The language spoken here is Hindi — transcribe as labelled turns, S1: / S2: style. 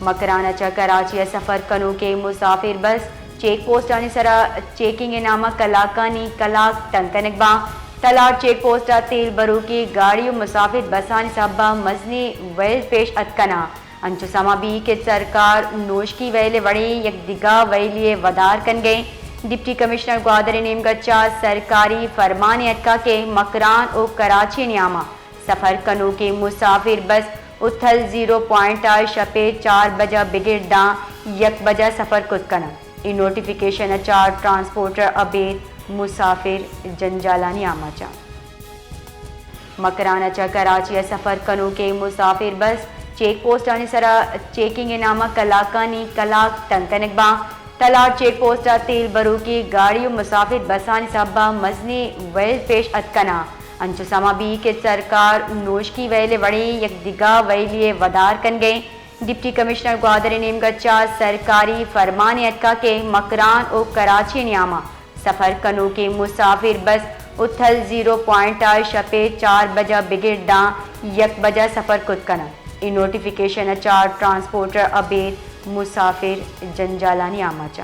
S1: मकराना चा कराची सफ़र कनो के मुसाफिर बस चेक पोस्ट आने सरा चेकिंग नामा कलाकानी कलाक टंकनकबा तलार चेक पोस्ट तेल बरू की गाड़ी मुसाफिर बसानी साहबा मजनी वेल पेश अतकना अंचु समा भी के सरकार नोश की वेले वड़ी यक दिगा वेलिए वदार कन गए। डिप्टी कमिश्नर ग्वादर नेम गच्चा सरकारी फरमान अटका के मकरान और कराची न्यामा सफ़र कनो के मुसाफिर बस उथल 0 पॉइंट शपे 4 बजा बिगिर डा 1 बजा सफ़र कुद कना इन नोटिफिकेशन चार ट्रांसपोर्टर अबेद मुसाफिर जंजालानी आमाचा मकराना चा कराची सफ़र कनो के मुसाफिर बस चेक पोस्ट आने सरा चेकिंग नामा कलाकानी कलाक टंकनकबा तलार चेक पोस्ट तेल बरू की गाड़ी मुसाफिर बसानी साहबा मजनी वेल पेश अतकना अंचु समा भी के सरकार नोश की वेले वड़ी यक दिगा वेलिए वदार कन गए। डिप्टी कमिश्नर ग्वादर नेम गच्चा सरकारी फरमान अटका के मकरान और कराची न्यामा सफ़र कनो के मुसाफिर बस उथल 0 पॉइंट शपे 4 बजा बिगिर डा 1 बजा सफ़र कुद कना इन नोटिफिकेशन चार ट्रांसपोर्टर अबेद मुसाफिर जंजालानी आमाचा।